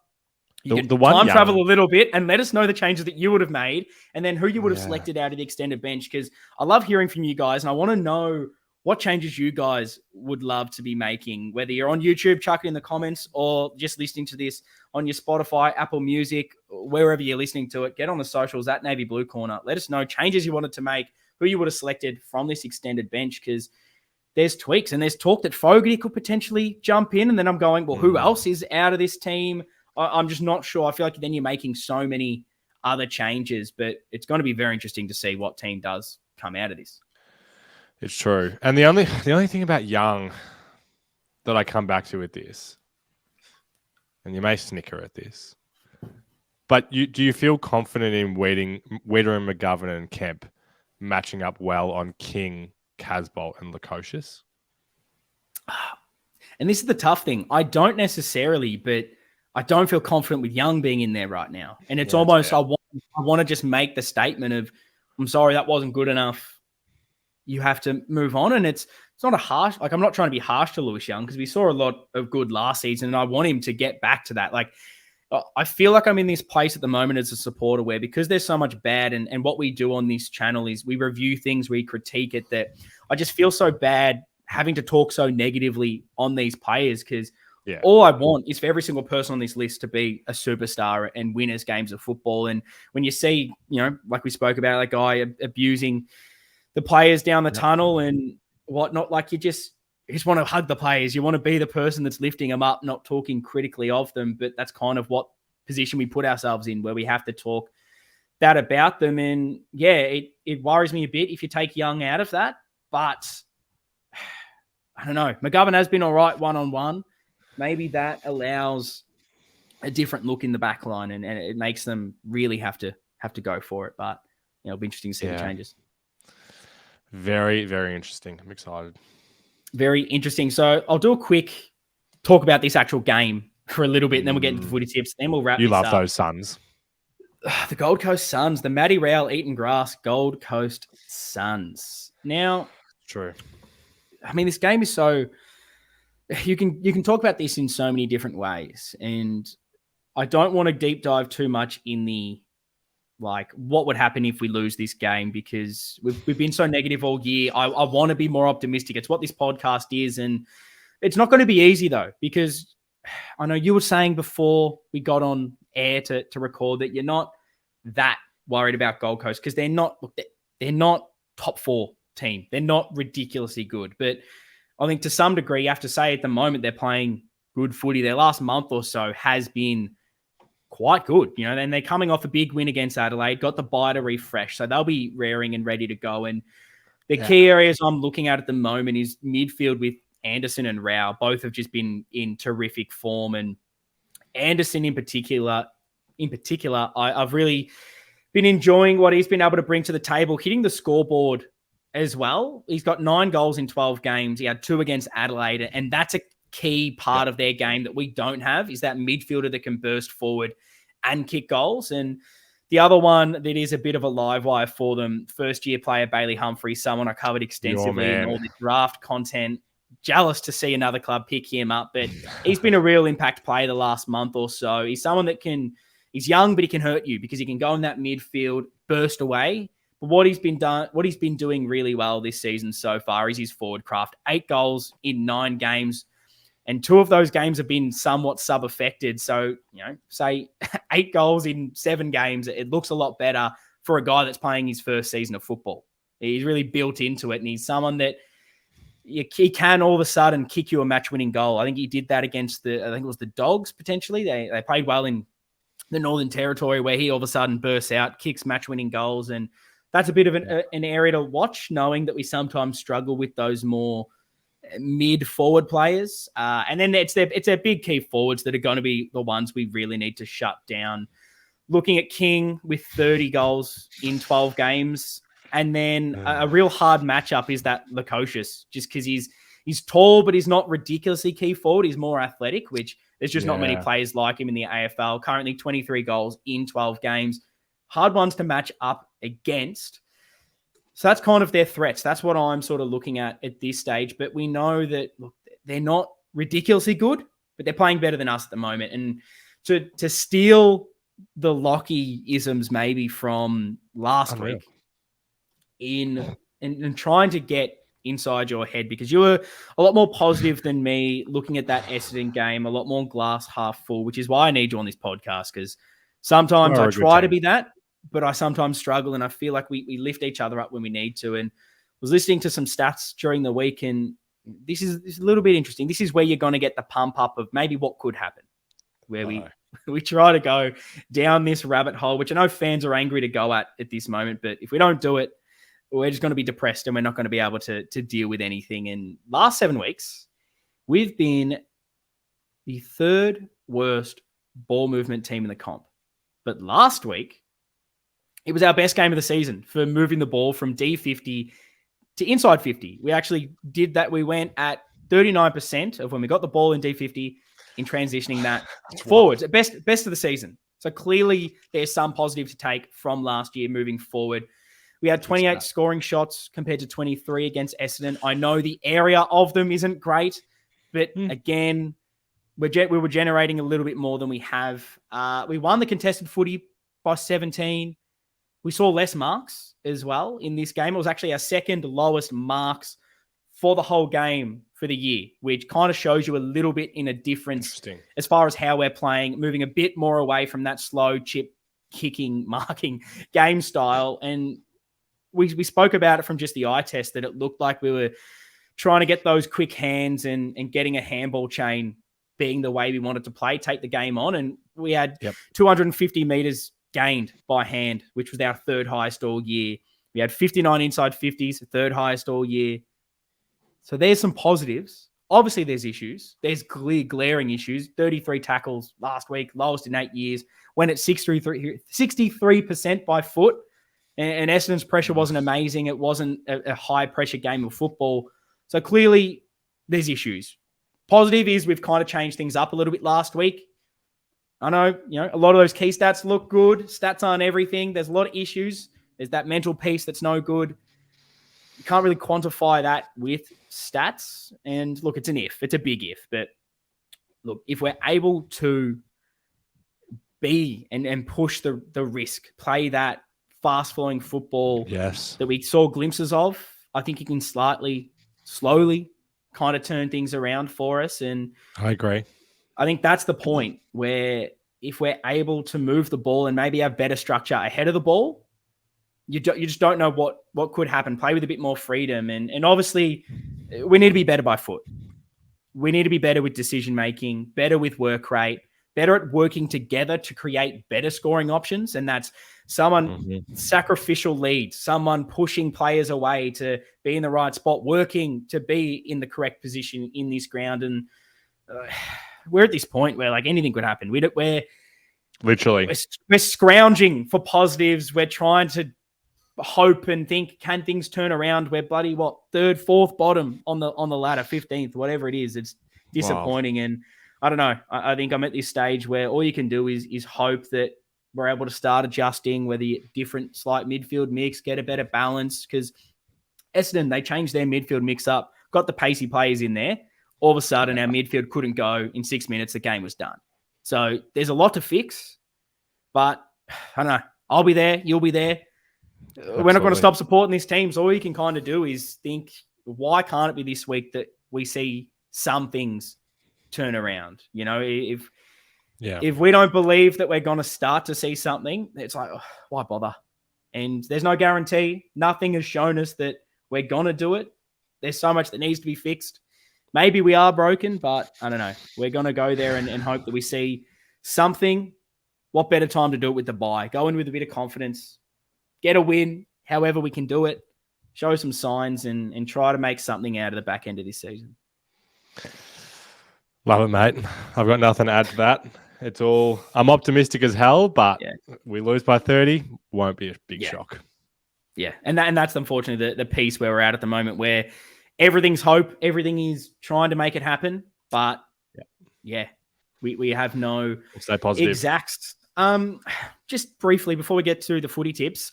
you can time travel a little bit and let us know the changes that you would have made and then who you would have selected out of the extended bench, because I love hearing from you guys and I want to know what changes you guys would love to be making, whether you're on YouTube, chuck it in the comments, or just listening to this on your Spotify, Apple Music, wherever you're listening to it. Get on the socials at Navy Blue Corner. Let us know changes you wanted to make, who you would have selected from this extended bench, because there's tweaks and there's talk that Fogarty could potentially jump in. And then I'm going, well, who else is out of this team? I'm just not sure. I feel like then you're making so many other changes, but it's going to be very interesting to see what team does come out of this. It's true. And the only thing about Young that I come back to with this, and you may snicker at this, but do you feel confident in Weeder and McGovern and Kemp matching up well on King, Casbolt and Lukosius? And this is the tough thing. I don't necessarily, but I don't feel confident with Young being in there right now. And it's almost, I want to just make the statement of, I'm sorry, that wasn't good enough. You have to move on. And it's not a harsh, like I'm not trying to be harsh to Lewis Young because we saw a lot of good last season and I want him to get back to that. Like, I feel like I'm in this place at the moment as a supporter where because there's so much bad and what we do on this channel is we review things, we critique it, that I just feel so bad having to talk so negatively on these players because all I want is for every single person on this list to be a superstar and win us games of football. And when you see, like we spoke about, that guy abusing the players down the tunnel and whatnot, like you just want to hug the players. You want to be the person that's lifting them up, not talking critically of them. But that's kind of what position we put ourselves in, where we have to talk that about them. And it worries me a bit if you take Young out of that. But I don't know. McGovern has been all right one-on-one. Maybe that allows a different look in the back line and it makes them really have to go for it. But it'll be interesting to see the changes. Very, very interesting. I'm excited. Very interesting. So I'll do a quick talk about this actual game for a little bit, and then we'll get into the footy tips. Then we'll wrap this up. You love those Suns. The Gold Coast Suns, the Matty Rowell eating grass Gold Coast Suns. Now, true. I mean, this game is so... You can talk about this in so many different ways, and I don't want to deep dive too much in the what would happen if we lose this game, because we've been so negative all year. I want to be more optimistic. It's what this podcast is, and it's not going to be easy though, because I know you were saying before we got on air to record that you're not that worried about Gold Coast because they're not top 4 team. They're not ridiculously good, but I think to some degree you have to say at the moment they're playing good footy. Their last month or so has been quite good, and they're coming off a big win against Adelaide, got the bye to refresh, so they'll be raring and ready to go. And the key areas I'm looking at the moment is midfield with Anderson and Rao. Both have just been in terrific form, and Anderson in particular, in particular, I've really been enjoying what he's been able to bring to the table, hitting the scoreboard as well. He's got 9 goals in 12 games. He had 2 against Adelaide, and that's a key part of their game that we don't have, is that midfielder that can burst forward and kick goals. And the other one that is a bit of a live wire for them, first-year player Bailey Humphrey, someone I covered extensively in all the draft content. Jealous to see another club pick him up, but he's been a real impact player the last month or so. He's someone that he's young, but he can hurt you because he can go in that midfield, burst away. But what he's been doing really well this season so far is his forward craft. 8 goals in 9 games. And 2 of those games have been somewhat sub-affected. So, say 8 goals in 7 games, it looks a lot better for a guy that's playing his first season of football. He's really built into it, and he's someone that he can all of a sudden kick you a match-winning goal. I think he did that against the Dogs, potentially. They played well in the Northern Territory, where he all of a sudden bursts out, kicks match-winning goals. And that's a bit of an area to watch, knowing that we sometimes struggle with those more mid-forward players. And then it's their big key forwards that are going to be the ones we really need to shut down. Looking at King with 30 goals in 12 games. And then a real hard matchup is that Lukosius, just because he's tall, but he's not ridiculously key forward. He's more athletic, which there's just not many players like him in the AFL. Currently 23 goals in 12 games. Hard ones to match up against. So that's kind of their threats. That's what I'm sort of looking at this stage. But we know that, look, they're not ridiculously good, but they're playing better than us at the moment. And to steal the Lockie-isms maybe from last week in trying to get inside your head, because you were a lot more positive than me looking at that Essendon game, a lot more glass half full, which is why I need you on this podcast, because sometimes I try to be that, but I sometimes struggle, and I feel like we lift each other up when we need to. And was listening to some stats during the week, and this is a little bit interesting. This is where you're going to get the pump up of maybe what could happen, where we try to go down this rabbit hole, which I know fans are angry to go at this moment, but if we don't do it, we're just going to be depressed and we're not going to be able to deal with anything. And last 7 weeks, we've been the 3rd worst ball movement team in the comp. But last week, it was our best game of the season for moving the ball from D50 to inside 50. We actually did that. We went at 39% of when we got the ball in D50 in transitioning that forwards. Best of the season. So clearly there's some positive to take from last year moving forward. We had 28 scoring shots compared to 23 against Essendon. I know the area of them isn't great, but again, we were generating a little bit more than we have. We won the contested footy by 17. We saw less marks as well in this game. It was actually our 2nd lowest marks for the whole game for the year, which kind of shows you a little bit in a difference as far as how we're playing, moving a bit more away from that slow chip kicking, marking game style. And we spoke about it from just the eye test, that it looked like we were trying to get those quick hands and getting a handball chain being the way we wanted to play, take the game on. And we had 250 meters gained by hand, which was our 3rd highest all year. We had 59 inside 50s, 3rd highest all year. So there's some positives. Obviously, there's issues. There's glaring issues. 33 tackles last week, lowest in 8 years. Went at 63% by foot. And Essendon's pressure wasn't amazing. It wasn't a high-pressure game of football. So clearly, there's issues. Positive is we've kind of changed things up a little bit last week. I know, a lot of those key stats look good. Stats aren't everything. There's a lot of issues. There's that mental piece that's no good. You can't really quantify that with stats. And look, it's an if. It's a big if. But look, if we're able to be and push the risk, play that fast-flowing football that we saw glimpses of, I think you can slowly kind of turn things around for us. And I agree. I think that's the point, where if we're able to move the ball and maybe have better structure ahead of the ball, you just don't know what could happen. Play with a bit more freedom. And obviously, we need to be better by foot. We need to be better with decision-making, better with work rate, better at working together to create better scoring options. And that's someone sacrificial leads, someone pushing players away to be in the right spot, working to be in the correct position in this ground. And we're at this point where like anything could happen. Literally. We're scrounging for positives. We're trying to hope and think, can things turn around? We're bloody, third, fourth bottom on the ladder, 15th, whatever it is. It's disappointing. Wow. And I don't know. I think I'm at this stage where all you can do is hope that we're able to start adjusting, whether you different slight midfield mix, get a better balance. Because Essendon, they changed their midfield mix up, got the pacey players in there. All of a sudden, our midfield couldn't go. In 6 minutes, the game was done. So there's a lot to fix, but I don't know. I'll be there. You'll be there. Absolutely. We're not going to stop supporting this team. So all you can kind of do is think, why can't it be this week that we see some things turn around? You know, if we don't believe that we're going to start to see something, it's like, why bother? And there's no guarantee. Nothing has shown us that we're going to do it. There's so much that needs to be fixed. Maybe we are broken, but I don't know. We're going to go there and hope that we see something. What better time to do it with the bye? Go in with a bit of confidence, get a win, however we can do it, show some signs and try to make something out of the back end of this season. Love it, mate. I've got nothing to add to that. I'm optimistic as hell, but we lose by 30, won't be a big shock. Yeah, and that's unfortunately the piece where we're at the moment, where everything's hope, everything is trying to make it happen, but we have no exacts. Just briefly before we get to the footy tips,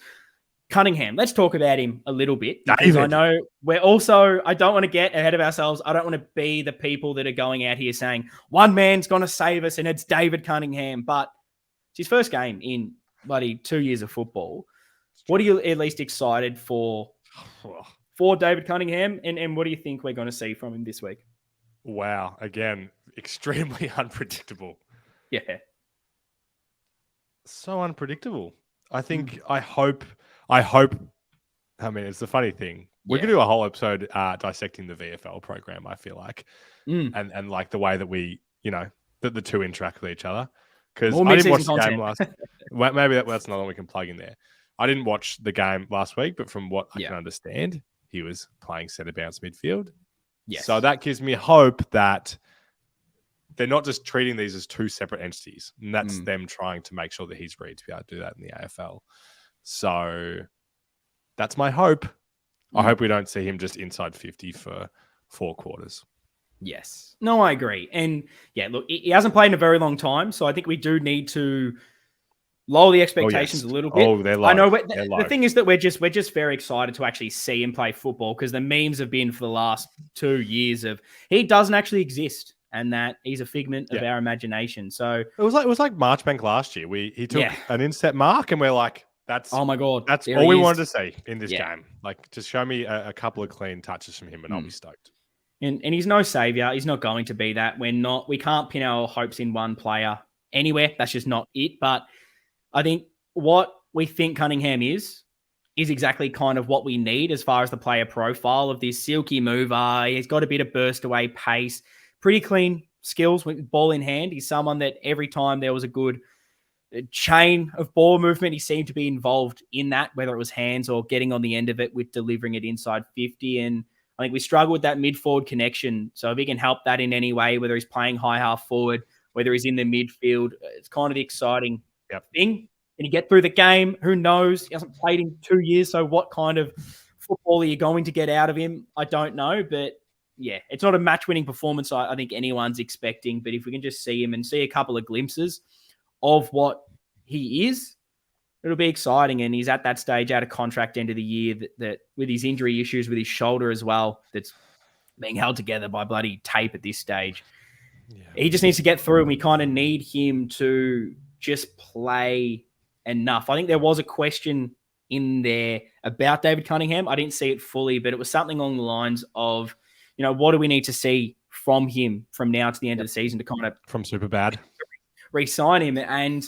Cunningham. Let's talk about him a little bit, because I know I don't want to get ahead of ourselves. I don't want to be the people that are going out here saying one man's going to save us and it's David Cunningham, but it's his first game in bloody 2 years of football. What are you at least excited for David Cunningham, and what do you think we're going to see from him this week? Wow. Again, extremely unpredictable. Yeah. So unpredictable. I think, I hope, I mean, it's the funny thing. We're going to do a whole episode dissecting the VFL program, I feel like. And like the way that we, that the two interact with each other. Because I didn't watch the game last. Maybe that's another one we can plug in there. I didn't watch the game last week, but from what I can understand, he was playing centre bounce midfield. Yes. So that gives me hope that they're not just treating these as two separate entities. And that's them trying to make sure that he's ready to be able to do that in the AFL. So that's my hope. I hope we don't see him just inside 50 for 4 quarters. Yes. No, I agree. And look, he hasn't played in a very long time. So I think we do need to lower the expectations a little bit. Oh, they're low. I know the thing is that we're just very excited to actually see him play football, because the memes have been for the last 2 years of he doesn't actually exist and that he's a figment of our imagination. So it was like Marchbank last year. He took an inset mark and we're like, that's oh my god, that's all we wanted to see in this game. Like, just show me a couple of clean touches from him and I'll be stoked. And he's no savior. He's not going to be that. We can't pin our hopes in one player anywhere. That's just not it. But I think what we think Cunningham is exactly kind of what we need as far as the player profile of this silky mover. He's got a bit of burst away pace, pretty clean skills with ball in hand. He's someone that every time there was a good chain of ball movement, he seemed to be involved in that, whether it was hands or getting on the end of it with delivering it inside 50. And I think we struggle with that mid-forward connection. So if he can help that in any way, whether he's playing high half forward, whether he's in the midfield, it's kind of the exciting thing. Can he get through the game? Who knows? He hasn't played in 2 years, so what kind of football are you going to get out of him? I don't know, but it's not a match-winning performance I think anyone's expecting, but if we can just see him and see a couple of glimpses of what he is, it'll be exciting. And he's at that stage out of contract end of the year that with his injury issues with his shoulder as well, that's being held together by bloody tape at this stage. Yeah. He just needs to get through, and we kind of need him to just play enough. I think there was a question in there about David Cunningham. I didn't see it fully, but it was something along the lines of, what do we need to see from him from now to the end of the season to kind of from super bad re-sign him? And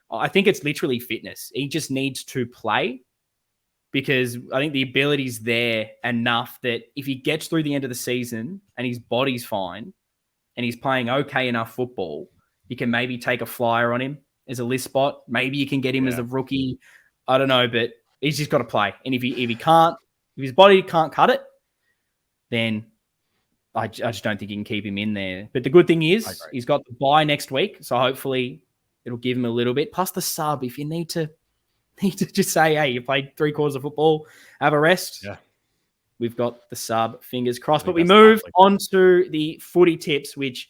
I think it's literally fitness. He just needs to play, because I think the ability's there enough that if he gets through the end of the season and his body's fine and he's playing okay enough football, you can maybe take a flyer on him as a list spot. Maybe you can get him as a rookie. I don't know, but he's just got to play. And if his body can't cut it, then I just don't think you can keep him in there. But the good thing is he's got the bye next week, so hopefully it'll give him a little bit. Plus the sub, if you need to just say, hey, you played 3/4 of football, have a rest. Yeah. We've got the sub, fingers crossed. But we move on to the footy tips, which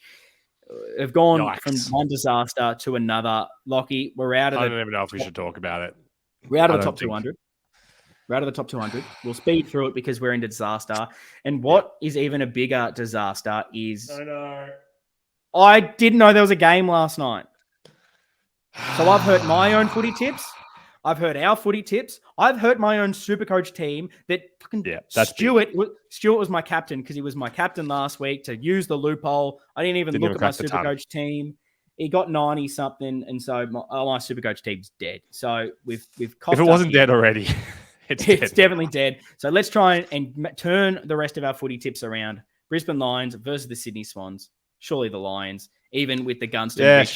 have gone from one disaster to another. Lockie, we're out of I don't even know if we should talk about it. We're out of the top 200. We're out of the top 200. We'll speed through it because we're into disaster. And what is even a bigger disaster is... I know. I didn't know there was a game last night. So I've heard my own footy tips. I've heard our footy tips. I've heard my own Supercoach team that fucking Stuart was my captain because he was my captain last week to use the loophole. I didn't even look at my Supercoach team. He got 90 something, and so my Supercoach team's dead. So we've if it wasn't dead already, it's definitely dead. So let's try and turn the rest of our footy tips around. Brisbane Lions versus the Sydney Swans. Surely the Lions, even with the Gunston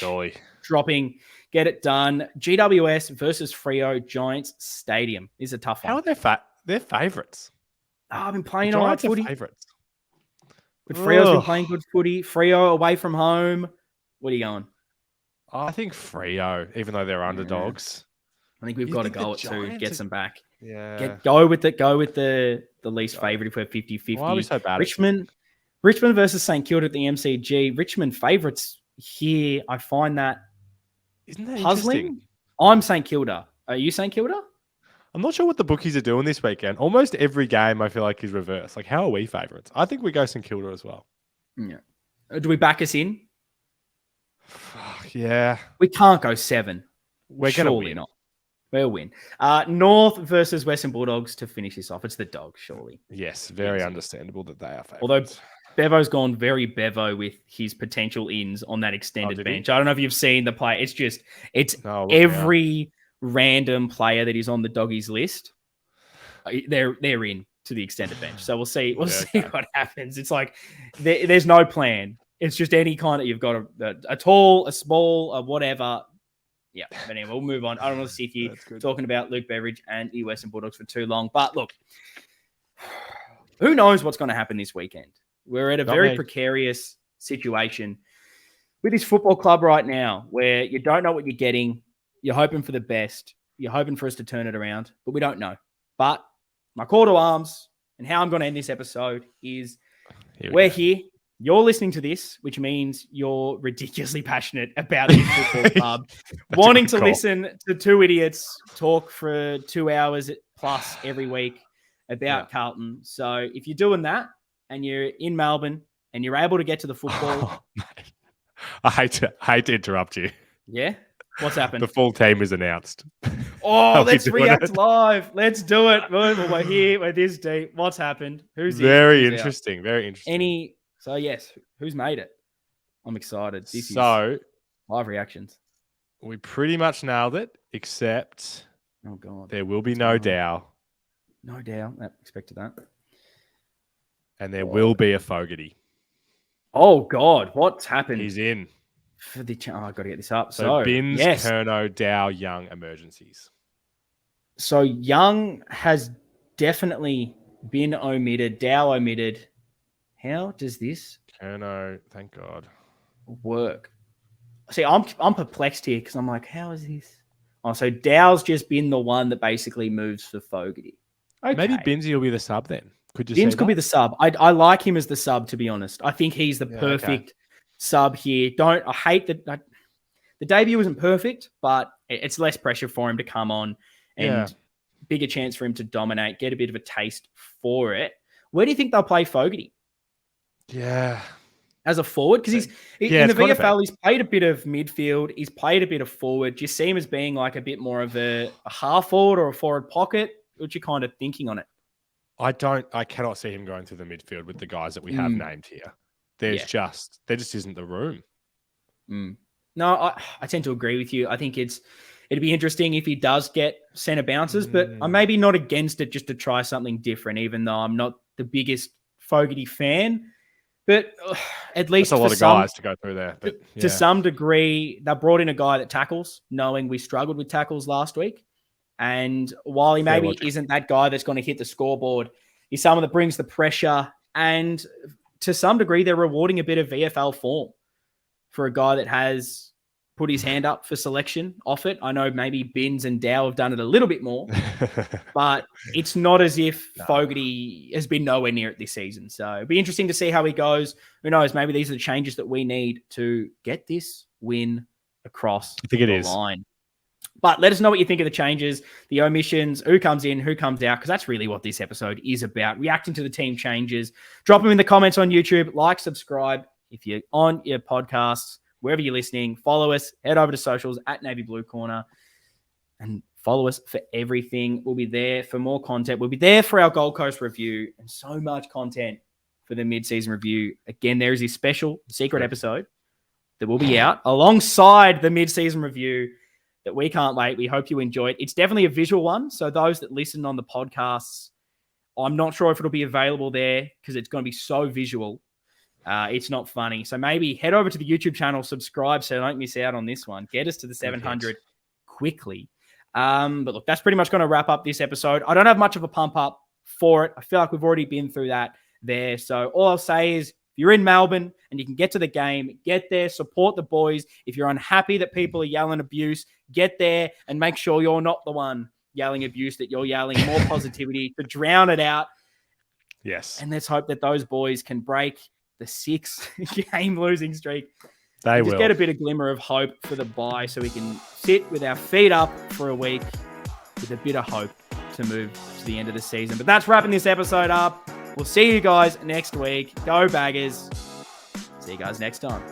dropping. Get it done. GWS versus Freo Giants Stadium is a tough one. How are they're favourites? I've been playing all right footy. Favourites. But Freo's been playing good footy. Freo away from home. What are you going? I think Freo, even though they're underdogs. I think we've got to go it to get them back. Yeah. Go with the least favourite if we're 50-50. Why are we so bad? Richmond versus St Kilda at the MCG. Richmond favourites here. I find that isn't that puzzling. I'm St Kilda. Are you St Kilda? I'm not sure what the bookies are doing this weekend. Almost every game I feel like is reversed. Like, how are we favourites? I think we go St Kilda as well. Yeah. Do we back us in? Yeah. We can't go 7. We're going to win. Not. We'll win. North versus Western Bulldogs to finish this off. It's the Dogs, surely. Yes, very understandable that they are favourites. Although Bevo's gone very Bevo with his potential ins on that extended bench. I don't know if you've seen the play. It's every random player that is on the Doggies list. They're in to the extended bench. So we'll see what happens. It's like there's no plan. It's just any kind of you've got a tall, a small, a whatever. Yeah, but anyway, we'll move on. I don't want to sit here talking about Luke Beveridge and the Western Bulldogs for too long. But look, who knows what's going to happen this weekend? We're at a very precarious situation with this football club right now where you don't know what you're getting. You're hoping for the best. You're hoping for us to turn it around, but we don't know. But my call to arms and how I'm going to end this episode is we're here. You're listening to this, which means you're ridiculously passionate about this football club, wanting to listen to two idiots talk for 2 hours plus every week about Carlton. So if you're doing that, and you're in Melbourne and you're able to get to the football. I hate to interrupt you. Yeah? What's happened? The full team is announced. Oh, let's react live. Let's do it. We're here. We're this deep. What's happened? Who's Very interesting. Very interesting. So, yes, who's made it? I'm excited. This is live reactions. We pretty much nailed it, except there will be no Dow. No Dow. I expected that. And there will be a Fogarty. Oh, God. What's happened? He's in. I've got to get this up. So Binns, Curnow, Dow, Young, emergencies. So Young has definitely been omitted. Dow omitted. How does this Curnow, thank God, work? See, I'm perplexed here because I'm like, how is this? Oh, so Dow's just been the one that basically moves for Fogarty. Okay. Maybe Binnsy will be the sub then. Binns could be the sub. I like him as the sub, to be honest. I think he's the perfect sub here. I hate that the debut isn't perfect, but it's less pressure for him to come on and bigger chance for him to dominate, get a bit of a taste for it. Where do you think they'll play Fogarty? Yeah. As a forward? Because in the VFL, he's played a bit of midfield. He's played a bit of forward. Do you see him as being like a bit more of a half forward or a forward pocket? What's your kind of thinking on it? I cannot see him going through the midfield with the guys that we have named here. There just isn't the room. No, I tend to agree with you. I think it'd be interesting if he does get centre bounces, but I'm maybe not against it just to try something different, even though I'm not the biggest Fogarty fan. But at least that's a lot of guys to go through there. But to some degree, they brought in a guy that tackles, knowing we struggled with tackles last week. And while he maybe isn't that guy that's going to hit the scoreboard, he's someone that brings the pressure. And to some degree, they're rewarding a bit of VFL form for a guy that has put his hand up for selection off it. I know maybe Binns and Dow have done it a little bit more, but it's not as if Fogarty has been nowhere near it this season. So it'll be interesting to see how he goes. Who knows? Maybe these are the changes that we need to get this win across the line. But let us know what you think of the changes, the omissions, who comes in, who comes out, because that's really what this episode is about, reacting to the team changes. Drop them in the comments on YouTube, like, subscribe. If you're on your podcasts, wherever you're listening, follow us, head over to socials at Navy Blue Corner, and follow us for everything. We'll be there for more content. We'll be there for our Gold Coast review and so much content for the mid-season review. Again, there is this special secret episode that will be out alongside the mid-season review that we can't wait. We hope you enjoy it. It's definitely a visual one. So those that listen on the podcasts, I'm not sure if it'll be available there because it's going to be so visual. It's not funny. So maybe head over to the YouTube channel, subscribe so don't miss out on this one. Get us to the 700 quickly. But look, that's pretty much going to wrap up this episode. I don't have much of a pump up for it. I feel like we've already been through that there. So all I'll say is, if you're in Melbourne and you can get to the game, get there, support the boys. If you're unhappy that people are yelling abuse, get there and make sure you're not the one yelling abuse, that you're yelling more positivity to drown it out. Yes. And let's hope that those boys can break the 6-game losing streak. They will. Just get a bit of glimmer of hope for the bye so we can sit with our feet up for a week with a bit of hope to move to the end of the season. But that's wrapping this episode up. We'll see you guys next week. Go Baggers. See you guys next time.